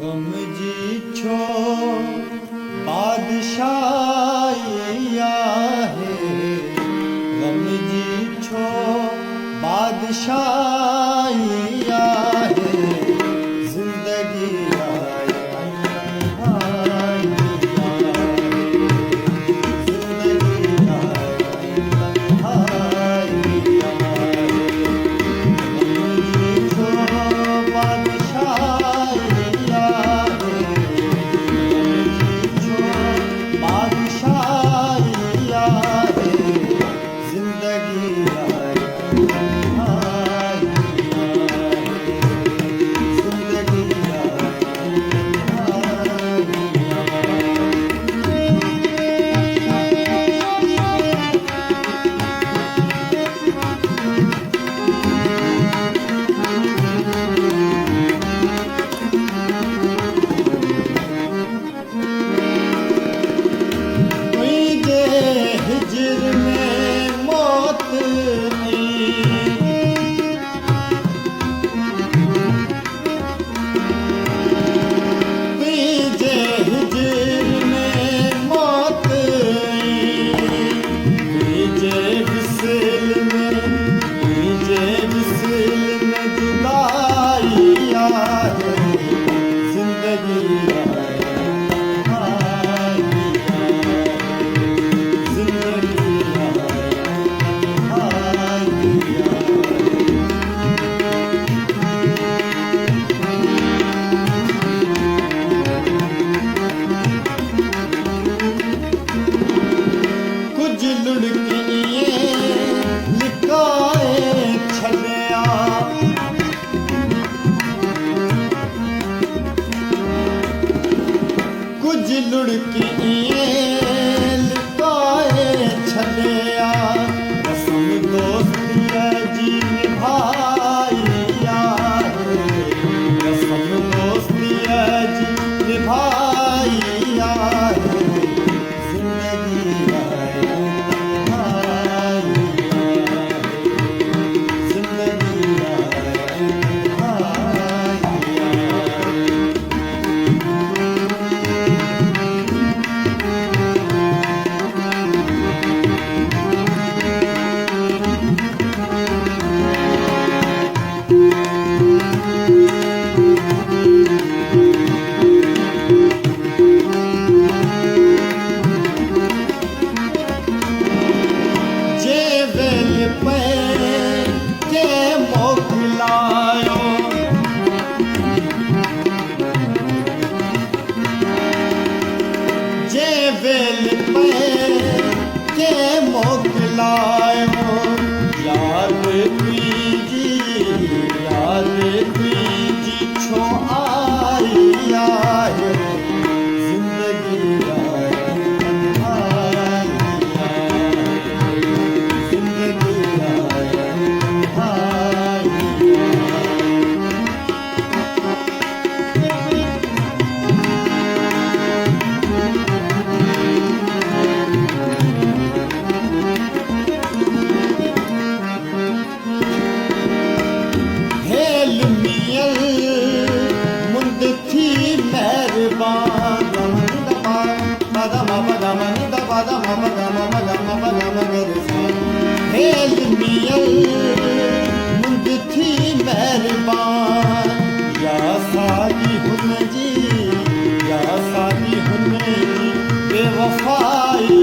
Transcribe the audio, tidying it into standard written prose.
गम जी छो बादशाही आहे, गम जी छो बादशाही आहे, ज़िंदगी आहे तन्हाई आहे, ज़िंदगी आहे तन्हाई आहे, गम जी छो बादशाही आहे, बादशाही आहे, ज़िंदगी आहे तन्हाई आहे, ज़िंदगी आहे तुंहिंजे हिजर में मौत आई, तुंहिंजे हिजर में मौत आई, तुंहिंजे विसल में जुदाई आहे, ज़िंदगी आहे तन्हाई आहे, ज़िंदगी आहे तन्हाई आहे। कुछ लुढ़कियां लिकाए छलिया, कुछ लुढ़कियां लिकाए छलिया, रस्म दोस्तीअ जी निभाई आहे, रस्म दोस्तीअ जी निभाई आहे, ज़िंदगी आहे तन्हाई आहे, ज़िंदगी आहे तन्हाई आहे। जे वेल पे के मोकिलायो, जे वेल पे के मोकिलायो, याद तुंहिंजी छो आई आहे, ज़िंदगी आहे तन्हाई आहे, ज़िंदगी आहे तन्हाई आहे। हेल मियल मुंद थी मेहरबान, हेल मियल मुंद थी मेहरबान, या सागी हुनजी बेवफ़ाई